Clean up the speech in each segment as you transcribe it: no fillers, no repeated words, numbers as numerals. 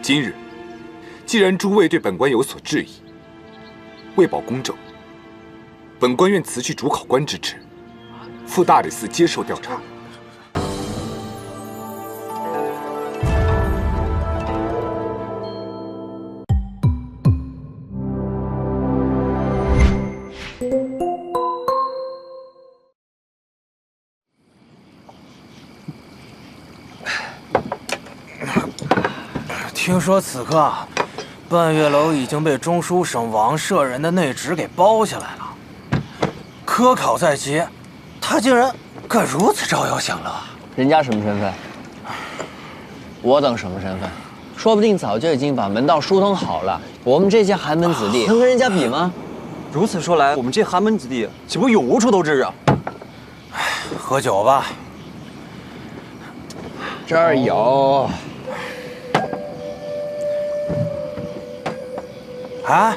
今日既然诸位对本官有所质疑，为保公正，本官愿辞去主考官之职，赴大理寺接受调查。 听说此刻，半月楼已经被中书省王舍人的内职给包下来了。科考在即，他竟然敢如此招摇享乐。人家什么身份？我等什么身份？说不定早就已经把门道疏通好了。我们这些寒门子弟能跟人家比吗？如此说来，我们这寒门子弟岂不永无出头之日啊？喝酒吧。这儿有。 哎，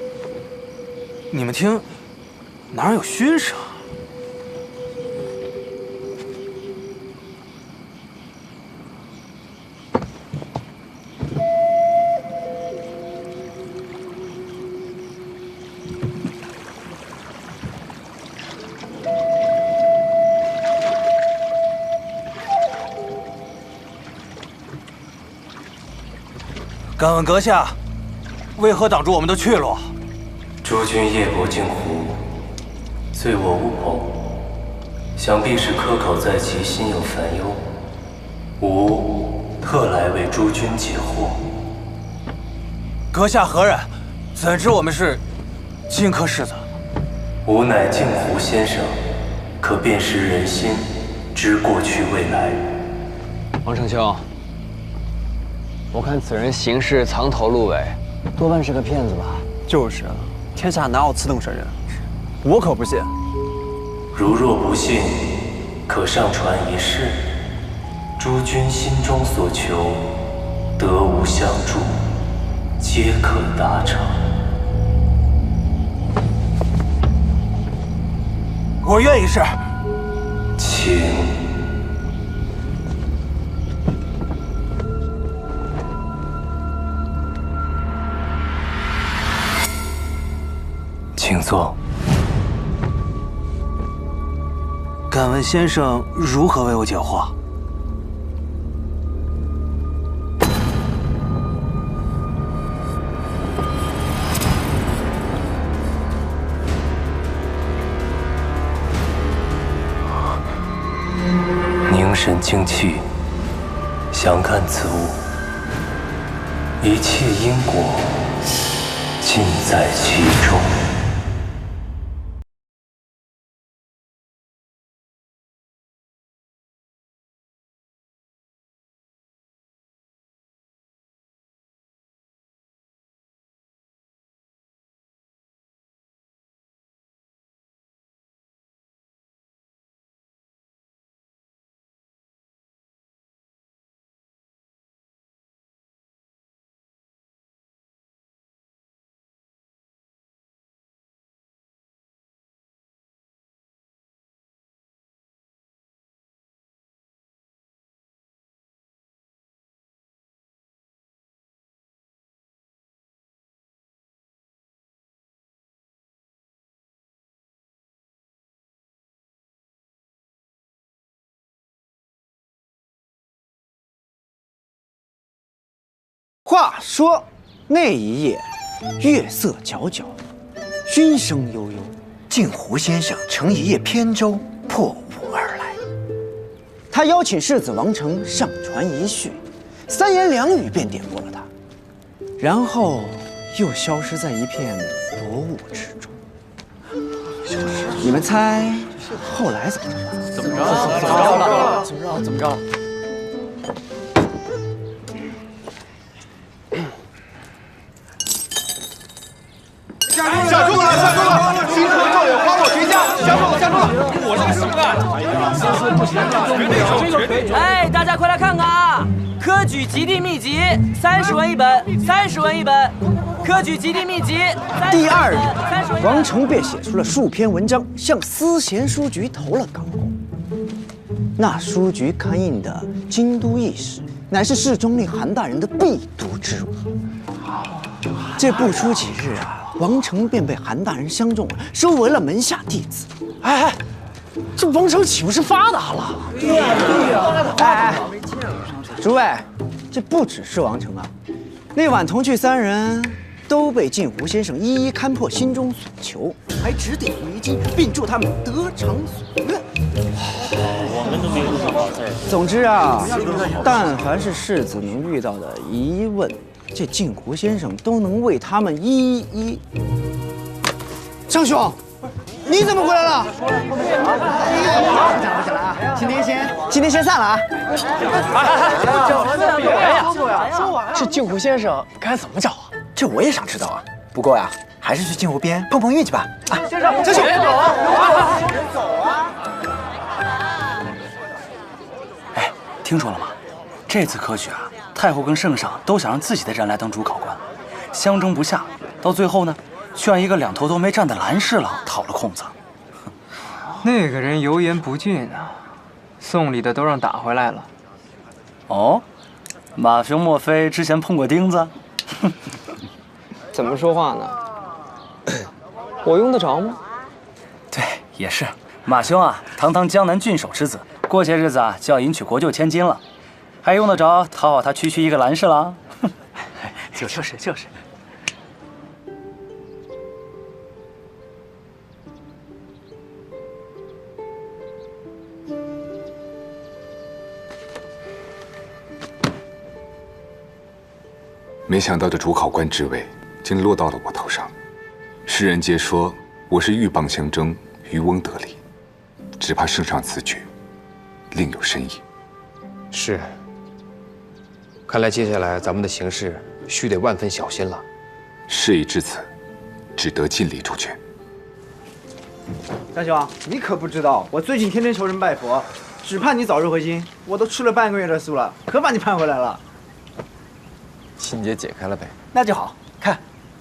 你们听，哪儿有嘘声？敢问阁下？ 为何挡住我们的去路？诸君夜泊镜湖，醉卧乌篷，想必是科考在即，心有烦忧。吾特来为诸君解惑。阁下何人？怎知我们是荆轲世子？吾乃镜湖先生，可辨识人心，知过去未来。王承兄，我看此人行事藏头露尾。 多半是个骗子吧？就是啊，天下哪有此等神人？我可不信。如若不信，可上传一试。诸君心中所求，得无相助，皆可达成。我愿意试。请。 请坐。敢问先生如何为我解惑？凝神静气，详看此物，一切因果尽在其中。 话说那一夜，月色皎皎，熏声悠悠，镜湖先生乘一叶扁舟破雾而来。他邀请世子王成上船一叙，3言2语便点过了他，然后又消失在一片薄雾之中。你们猜后来怎么着？怎么着？怎么着？ 下注了！新科状元花落谁家？下注了！我这个什么的？哎，大家快来看看啊！科举及第秘籍30文一本，30文一本。科举及第秘籍。第2日，王成便写出了数篇文章，向司贤书局投了稿。那书局刊印的京都驿使乃是世宗令韩大人的必读之物。这不出几日啊，王成便被韩大人相中了，收为了门下弟子。哎，这王成岂不是发达了？对呀。哎，诸位，这不只是王成啊，那晚同去三人都被镜湖先生一一勘破心中所求，还指点迷津，并祝他们得偿所愿。我们都没有什么好事儿。总之啊，但凡是世子能遇到的疑问，这镜湖先生都能为他们一一。张兄，你怎么回来了？不讲了啊！今天先散了啊！这镜湖先生该怎么找啊？这我也想知道啊。不过呀，还是去镜湖边碰碰运气吧。啊，先生，走啊！哎，听说了吗？这次科举啊，太后跟圣上都想让自己的人来当主考官，相争不下，到最后呢，却让一个两头都没站的蓝侍郎讨了空子。那个人油盐不进啊，送礼的都让打回来了。哦，马兄莫非之前碰过钉子？怎么说话呢？我用得着吗？对，也是。马兄啊，堂堂江南郡守之子，过些日子啊就要迎娶国舅千金了，还用得着讨好他区区一个蓝侍郎？就是。没想到这主考官之位竟落到了我头上，世人皆说我是鹬蚌相争，渔翁得利，只怕圣上此举另有深意。是，看来接下来咱们的行事须得万分小心了。事已至此，只得尽力出拳。张兄，你可不知道，我最近天天求神拜佛，只盼你早日回京。我都吃了半个月的素了，可把你盼回来了。心结解开了呗。那就好，看，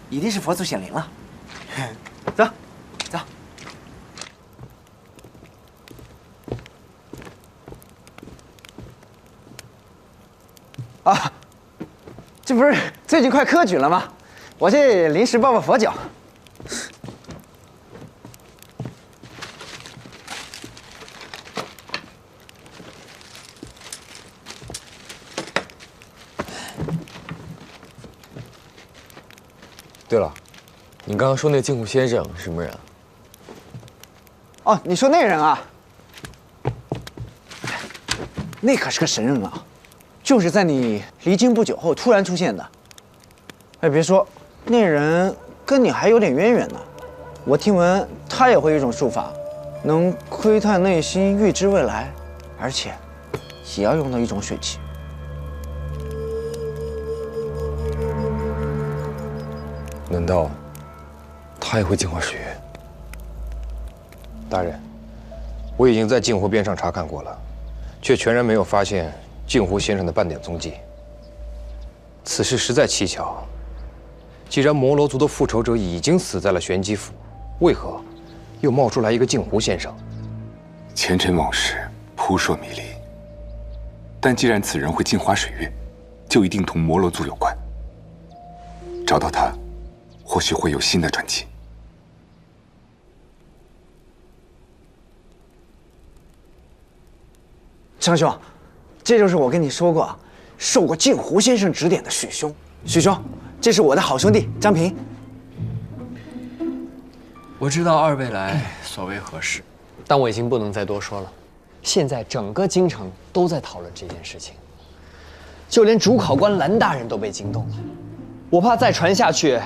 一定是佛祖显灵了。走，走。啊，这不是最近快科举了吗？我这临时抱抱佛脚。对了，你刚刚说那镜湖先生是什么人啊？哦，你说那人啊，那可是个神人啊，就是在你离京不久后突然出现的。哎，别说，那人跟你还有点渊源呢。我听闻他也会一种术法，能窥探内心、预知未来，而且也要用到一种水器。难道他也会净化水源？大人，我已经在镜湖边上查看过了，却全然没有发现镜湖先生的半点踪迹。此事实在蹊跷。既然摩罗族的复仇者已经死在了玄机府，为何又冒出来一个镜湖先生？前尘往事扑朔迷离，但既然此人会净化水源，就一定同摩罗族有关。找到他，或许会有新的传奇。张兄，这就是我跟你说过，受过镜湖先生指点的许兄。许兄，这是我的好兄弟张平。我知道二位来所为何事，但我已经不能再多说了。现在整个京城都在讨论这件事情，就连主考官蓝大人都被惊动了。我怕再传下去，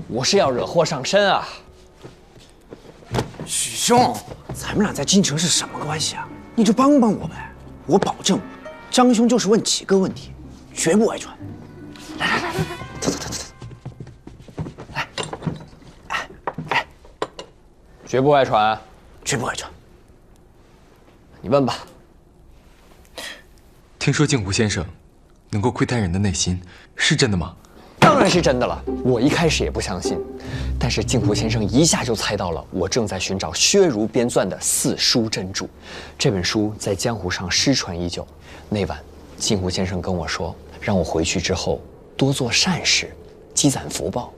我是要惹祸上身啊！许兄，咱们俩在京城是什么关系啊？你就帮帮我呗，我保证，张兄就是问几个问题，绝不外传。来，走，来，绝不外传，绝不外传。你问吧。听说镜湖先生能够窥探人的内心，是真的吗？当然是真的了。我一开始也不相信，但是镜湖先生一下就猜到了我正在寻找薛儒编纂的四书珍著。这本书在江湖上失传已久，那晚镜湖先生跟我说，让我回去之后多做善事，积攒福报。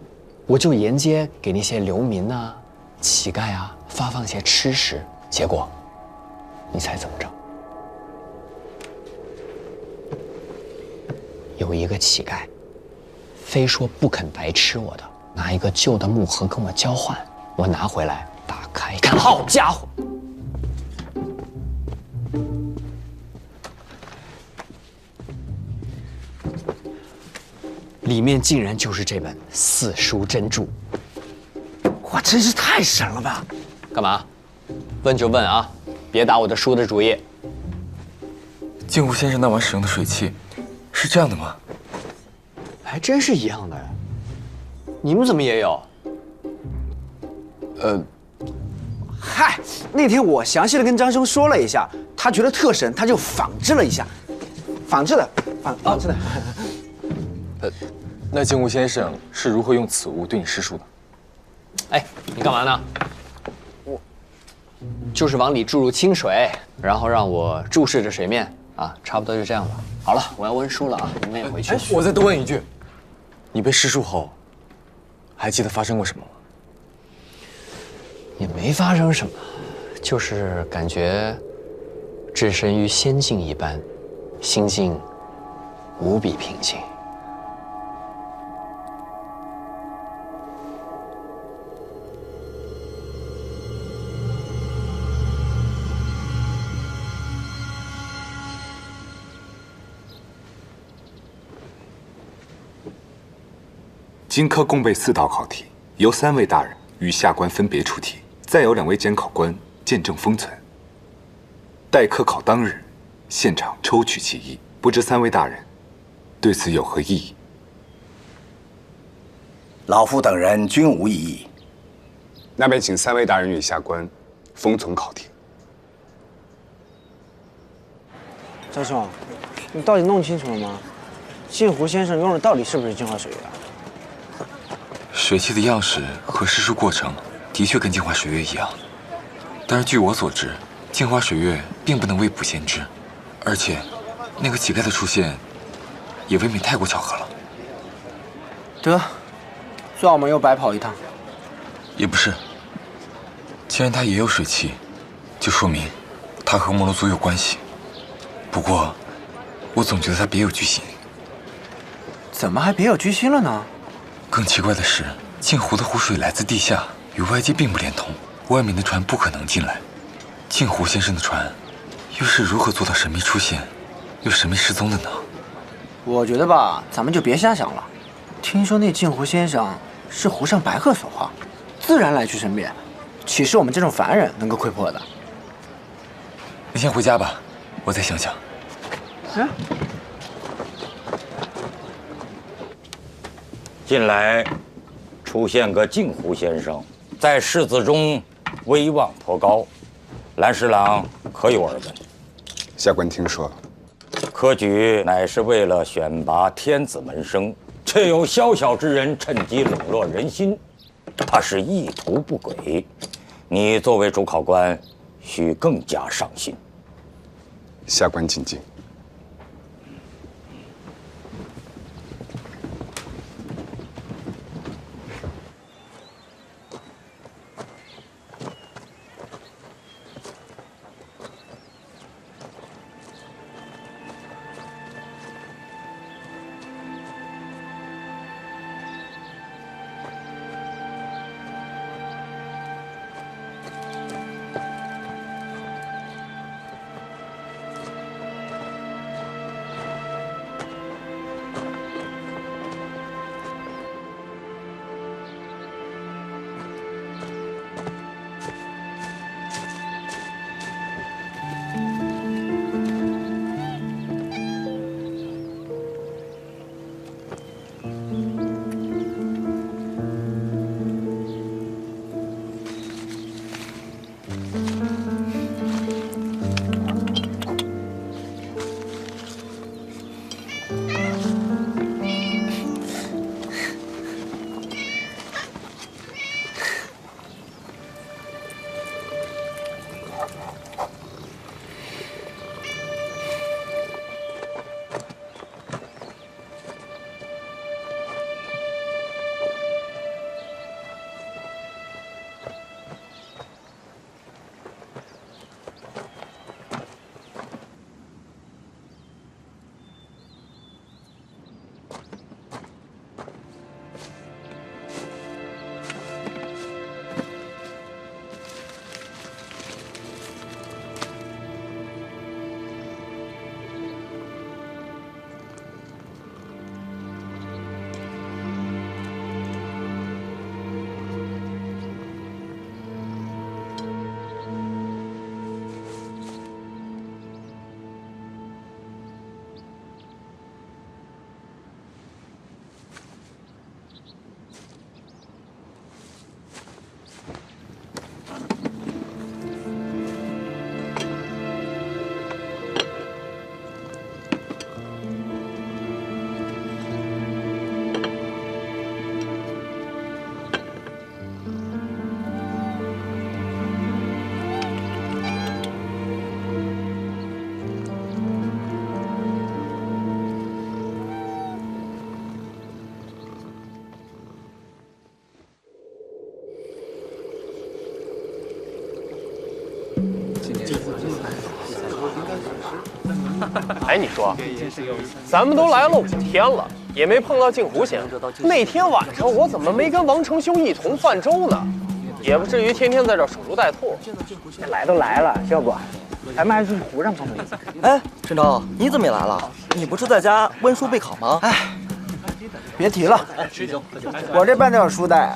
我就沿街给那些流民啊、乞丐啊发放些吃食。结果，你猜怎么着？有一个乞丐，非说不肯白吃我的，拿一个旧的木盒跟我交换。我拿回来打开一看，好家伙！里面竟然就是这本四书真注。哇，真是太神了吧！干嘛？问就问啊，别打我的书的主意。镜湖先生那晚使用的水器是这样的吗？还真是一样的。你们怎么也有？嗨，那天我详细的跟张兄说了一下，他觉得特神，他就仿制了一下，仿制的。那镜湖先生是如何用此物对你施术的？哎，你干嘛呢？我就是往里注入清水，然后让我注视着水面啊，差不多就这样吧。好了，我要温书了啊，你们也回去。我再多问一句，你被施术后，还记得发生过什么吗？也没发生什么，就是感觉置身于仙境一般，心境无比平静。今科共备4道考题，由3位大人与下官分别出题，再由2位监考官见证封存。待科考当日，现场抽取其一。不知3位大人对此有何异议？老夫等人均无异议。那便请3位大人与下官封存考题。张兄，你到底弄清楚了吗？镜湖先生用的到底是不是净化水月啊？水器的样式和施术过程的确跟净化水月一样，但是据我所知，净化水月并不能未卜先知，而且那个乞丐的出现也未免太过巧合了。得，算我们又白跑一趟。也不是，既然他也有水器，就说明他和摩罗族有关系。不过，我总觉得他别有居心。怎么还别有居心了呢？更奇怪的是，镜湖的湖水来自地下，与外界并不连通，外面的船不可能进来。镜湖先生的船，又是如何做到神秘出现，又神秘失踪的呢？我觉得吧，咱们就别瞎想了。听说那镜湖先生是湖上白鹤所化，自然来去神变，岂是我们这种凡人能够窥破的？你先回家吧，我再想想。嗯。近来出现个镜湖先生，在世子中威望颇高，蓝侍郎可有耳闻？下官听说了。科举乃是为了选拔天子门生，却有宵小之人趁机笼络人心，他是意图不轨。你作为主考官，需更加上心。下官谨记。哎，你说，咱们都来了5天了，也没碰到镜湖先生。那天晚上我怎么没跟王承兄一同泛舟呢？也不至于天天在这守株待兔。来都来了，要不咱们还是去湖上碰碰。哎，陈超，你怎么也来了？你不是在家温书备考吗？哎，别提了，我这半吊书袋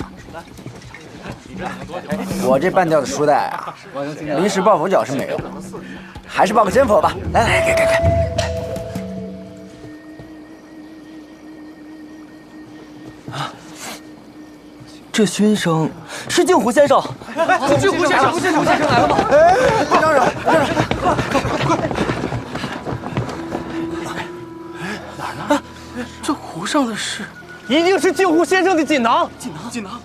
啊，临时抱佛脚是没用，还是抱个真佛吧。来，给。这熏声是镜湖先生。镜湖先生来了吗？哎，别嚷嚷，快！哪儿呢？这湖上的是，一定是镜湖先生的锦囊。锦囊。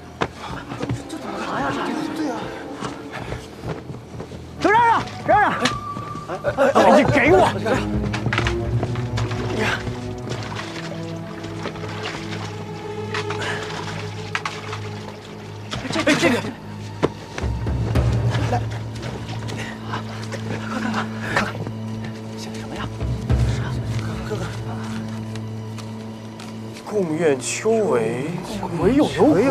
这怎么拿呀？对呀。别嚷嚷！哎，你给我！这个，来，看，写的什么呀？哥，共愿秋为，鬼有鬼。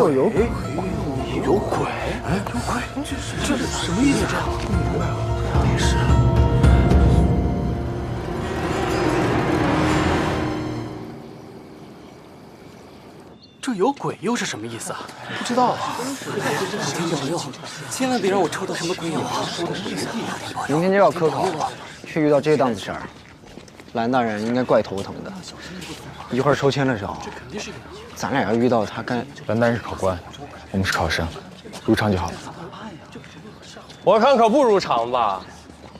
有鬼？哎，有鬼？这是什么意思？也是。这有鬼又是什么意思啊？不知道啊。有，千万别让我抽到什么鬼友啊！明天就要科考，却遇到这档子事儿，蓝大人应该怪头疼的。一会儿抽签的时候，咱俩要遇到他跟蓝大人是考官，我们是考生，入场就好了。我看可不如常吧。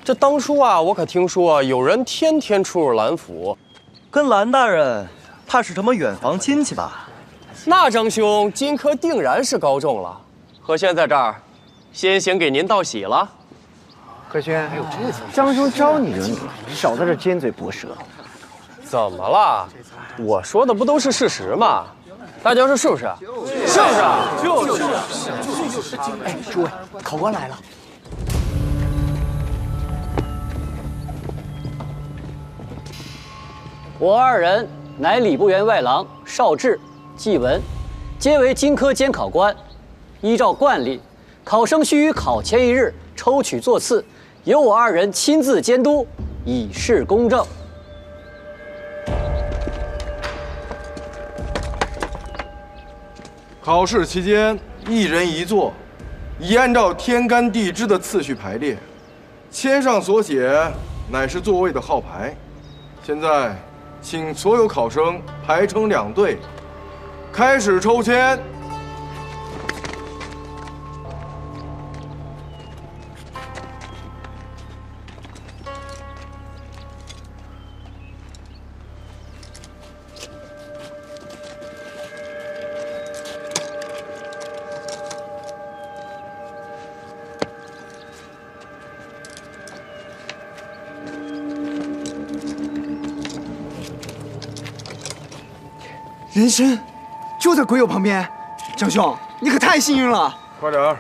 这当初啊，我可听说有人天天出入蓝府，跟蓝大人，怕是什么远房亲戚吧？那张兄今科定然是高中了。何轩在这儿，先行给您道喜了。何轩，张兄招你惹你了，少在这尖嘴薄舌。怎么了？我说的不都是事实吗？大家说是不是？是不是？就是。哎，诸位，考官来了。我2人乃礼部员外郎邵志、季文，皆为金科监考官。依照惯例，考生须于考前1日抽取座次，由我2人亲自监督，以示公正。考试期间，1人1座，已按照天干地支的次序排列。签上所写乃是座位的号牌。现在，请所有考生排成2队，开始抽签。人参就在鬼友旁边，张兄，你可太幸运了！快点儿！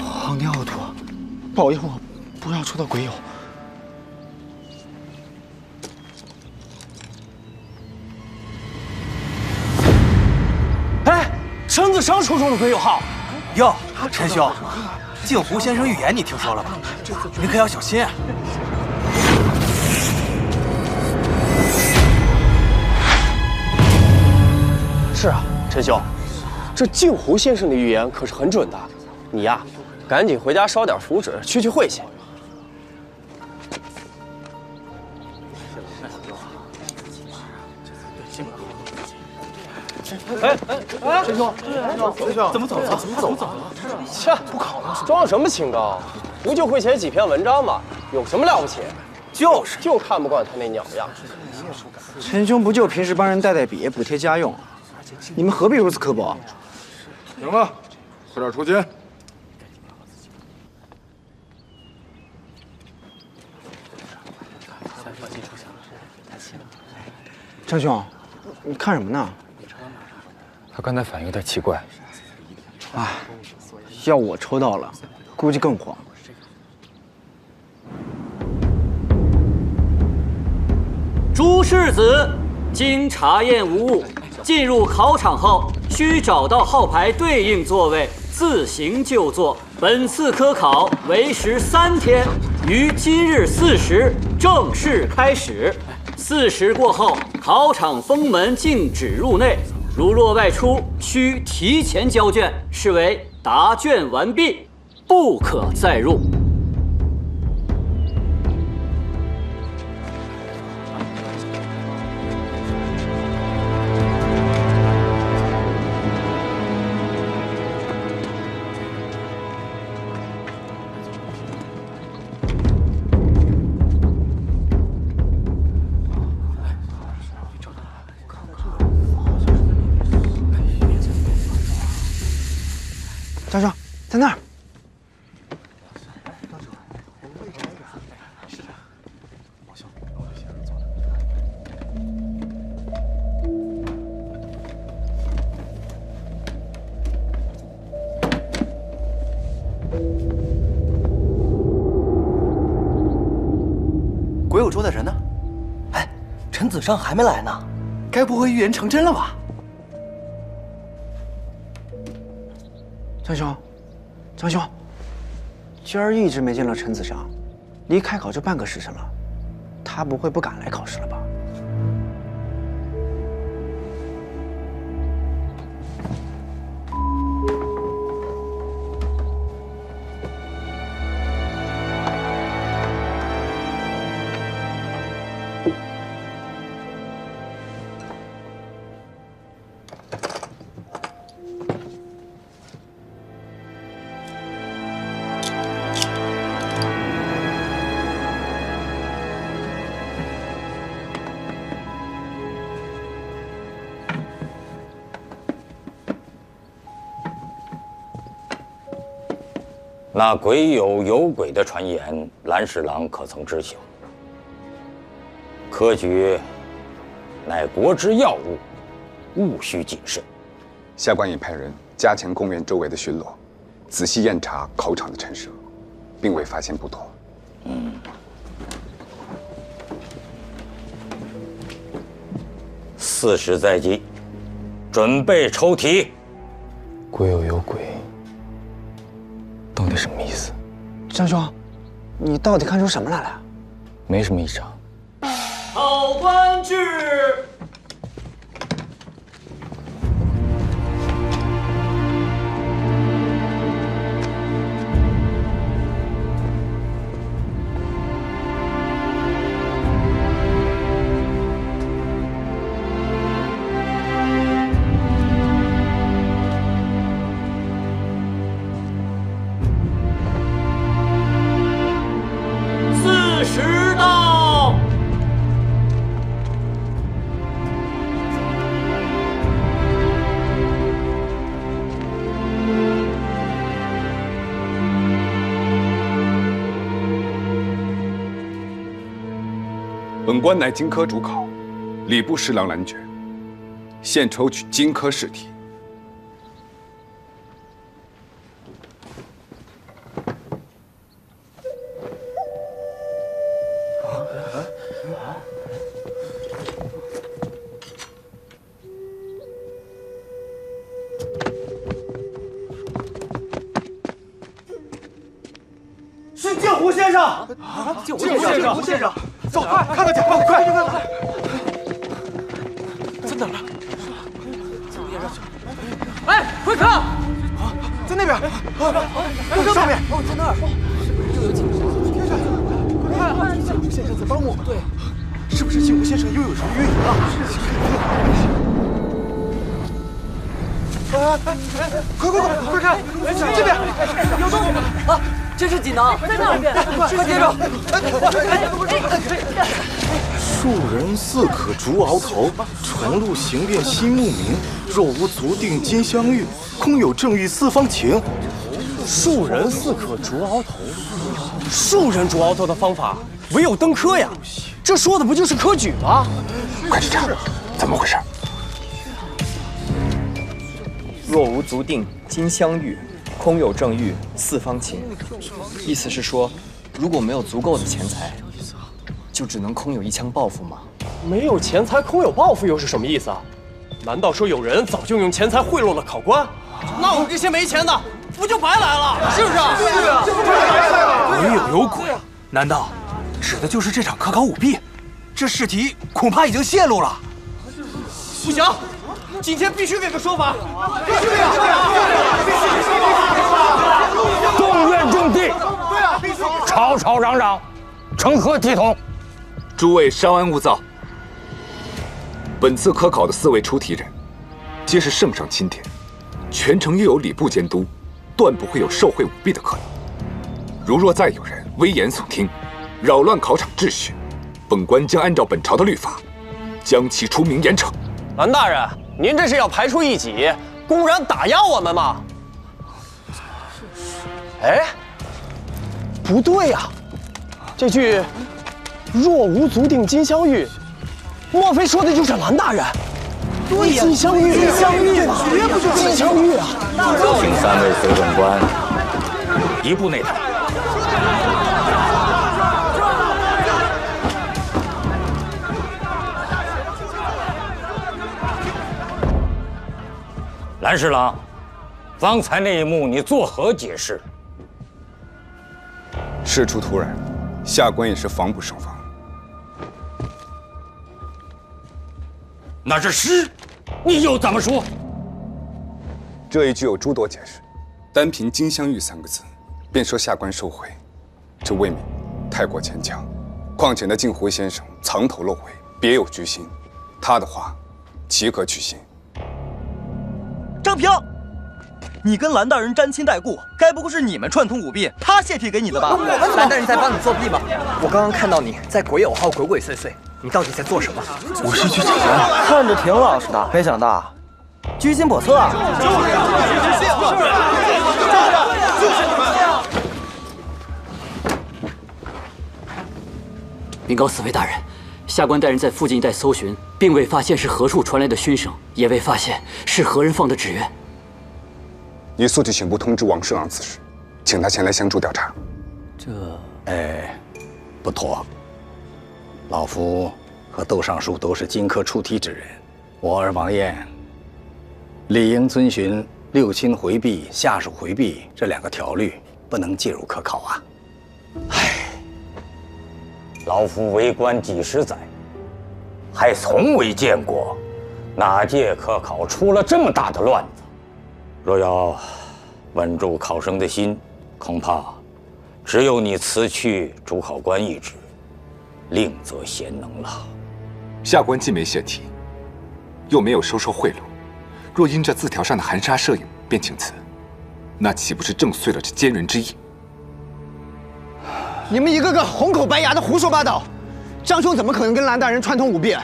皇天厚土，保佑我不要抽到鬼友。哎，陈子商抽中了鬼友号。哟，陈兄，镜湖先生预言你听说了吧？你可要小心啊！是啊，陈兄，这镜湖先生的预言可是很准的。你呀，赶紧回家烧点符纸，去晦气。哎，陈兄，怎么走了？切，不考了，装什么清高？不就会写几篇文章吗？有什么了不起？就看不惯他那鸟样。陈兄不就平时帮人带笔，补贴家用？你们何必如此刻薄？行了，快点抽签。张兄，你看什么呢？他刚才反应有点奇怪。哎，要我抽到了，估计更慌。诸世子，经查验无误，进入考场后需找到号牌对应座位，自行就座。本次科考为时3天，于今日4时正式开始。4时过后，考场封门禁止入内，如若外出，需提前交卷，视为答卷完毕，不可再入。教授，在那儿。鬼友桌的人呢？哎，陈子尚还没来呢，该不会预言成真了吧？张兄，张兄，今儿一直没见到陈子尚，离开考就半个时辰了，他不会不敢来考试了吧？那鬼友有鬼的传言，蓝侍郎可曾知晓？科举乃国之要务，务须谨慎。下官已派人加强公园周围的巡逻，仔细验查考场的陈设，并未发现不妥。4时在即，准备抽题。鬼友有鬼，到底什么意思？张兄，你到底看出什么来了？没什么异常。考官至。本官乃经科主考，礼部侍郎蓝觉，现抽取经科试题。是镜湖先生！镜湖先生，走，快看到甲方，快！在哪儿呢？哎，快看！在那边，上面，在那儿。快看，镜湖先生在帮我们。对，是不是镜湖先生又有什么运营了？快看，这边有动静啊！这是锦囊，在那边，快接着！庶人似可逐鳌头，重路行遍新牧民。若无足定金镶玉，空有正欲四方情。庶人似可逐鳌头，庶人逐鳌头的方法唯有登科呀！这说的不就是科举吗？快去查，怎么回事？若无足定金镶玉，空有正欲，四方勤。意思是说，如果没有足够的钱财，就只能空有一腔抱负吗？没有钱财，空有抱负又是什么意思啊？难道说有人早就用钱财贿赂了考官？那我们这些没钱的，不就白来了？是不是？是啊。鬼有鬼，难道指的就是这场科考舞弊？这试题恐怕已经泄露了。不行，今天必须给个说法！必须给！众院众弟，吵吵嚷嚷，成何体统？诸位稍安勿躁。本次科考的4位出题人，皆是圣上钦点，全程又有礼部监督，断不会有受贿舞弊的可能。如若再有人危言耸听，扰乱考场秩序，本官将按照本朝的律法，将其除名严惩。蓝大人，您这是要排除异己，公然打压我们吗？哎，不对呀，这句“若无足定金镶玉”，莫非说的就是蓝大人？对呀，金镶玉，金镶玉，绝不就是金镶玉啊！请3位随本官移步内堂。蓝侍郎，方才那一幕你作何解释？事出突然，下官也是防不胜防。那这诗，你又怎么说？这一句有诸多解释，单凭“金镶玉”3个字，便说下官受贿，这未免太过牵强。况且那镜湖先生藏头露尾，别有居心，他的话岂可取信？张平，你跟蓝大人沾亲带故，该不会是你们串通舞弊，他泄题给你的吧？蓝大人在帮你作弊吗？我刚刚看到你在鬼友号鬼鬼祟祟，你到底在做什么？我是去查案，看着挺老实的，没想到居心叵测啊！禀告4位大人，下官带人在附近一带搜寻，并未发现是何处传来的嘘声，也未发现是何人放的纸鸢。你速去请部通知王侍郎此事，请他前来相助调查。不妥。老夫和窦尚书都是荆轲出题之人，我儿王晏理应遵循六亲回避、下属回避这2个条律，不能介入科考啊。老夫为官几十载，还从未见过哪届科考出了这么大的乱子。若要稳住考生的心，恐怕只有你辞去主考官一职，另择贤能了。下官既没泄题，又没有收受贿赂，若因这字条上的含沙射影便请辞，那岂不是正碎了这奸人之意？你们一个个红口白牙的胡说八道，张兄怎么可能跟蓝大人串通舞弊？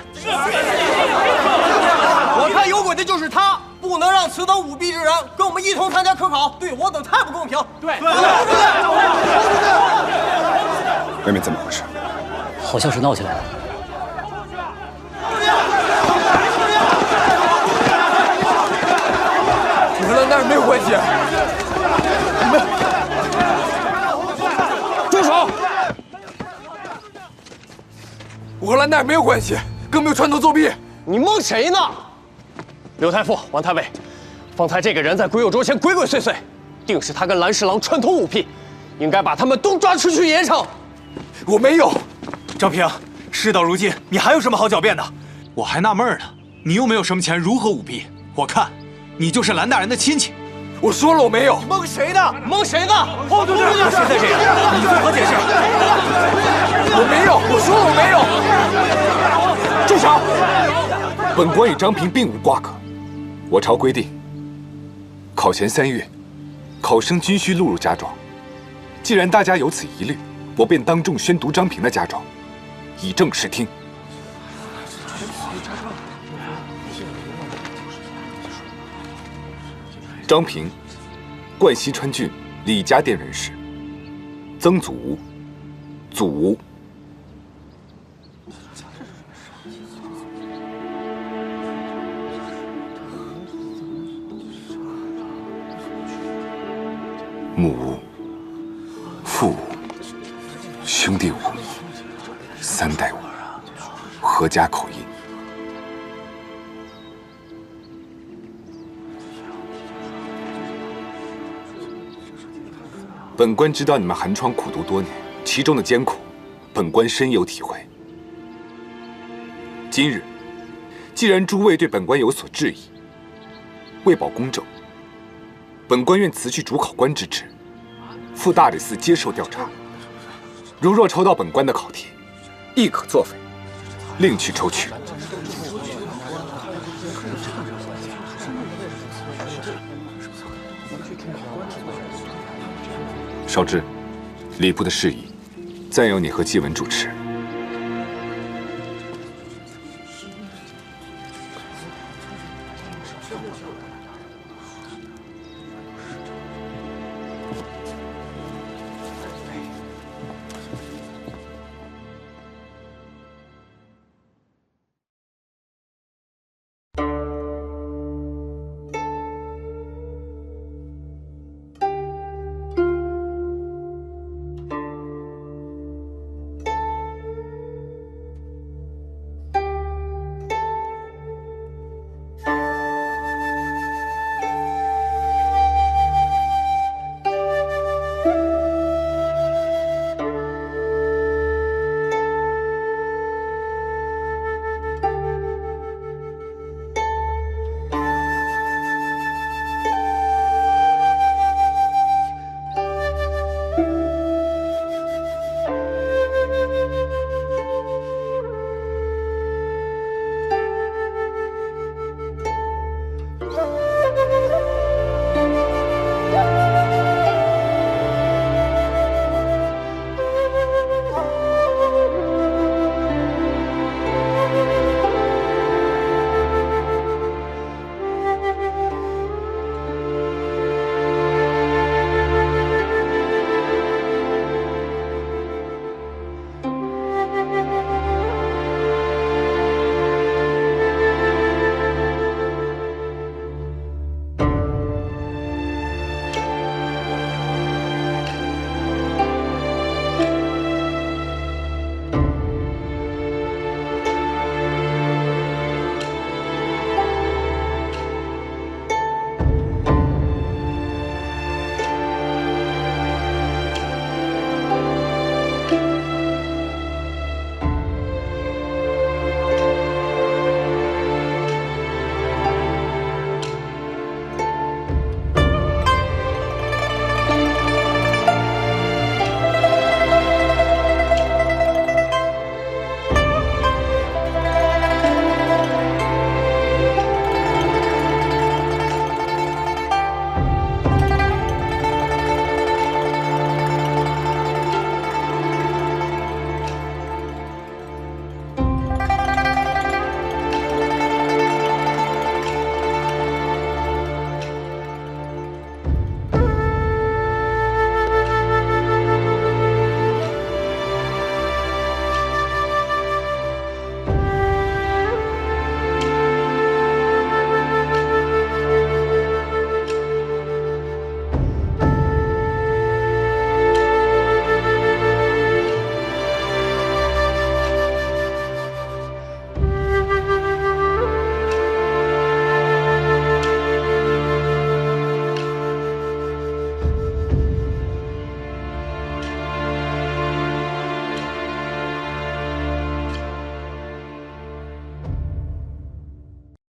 我看有鬼的就是他，不能让此等舞弊之人跟我们一同参加科考，对我等太不公平。对，妹妹怎么回事？好像是闹起来了。我和蓝大人没有关系。住手！我和蓝大人没有关系，更没有串通作弊。你蒙谁呢？刘太傅、王太尉，方才这个人在鬼友桌前鬼鬼祟祟，定是他跟蓝侍郎串通舞弊，应该把他们都抓出去严惩。我没有。张平，事到如今，你还有什么好狡辩的？我还纳闷呢，你又没有什么钱，如何舞弊？我看你就是蓝大人的亲戚。我说了我没有。你蒙谁呢？蒙谁呢？后头就是现在这样，你作何解释？我没有，我说了我没有。住手！本官与张平并无瓜葛。我朝规定，考前3月，考生均需录入家状。既然大家有此疑虑，我便当众宣读张平的家状，以正视听。张平，灌西川郡李家店人士，曾祖吴，祖吴。母无、父无、兄弟无、三代无，合家口音。本官知道你们寒窗苦读多年，其中的艰苦，本官深有体会。今日，既然诸位对本官有所质疑，为保公正，本官愿辞去主考官之职，赴大理寺接受调查。如若抽到本官的考题，亦可作废，另去抽取。少智，礼部的事宜，暂由你和纪文主持。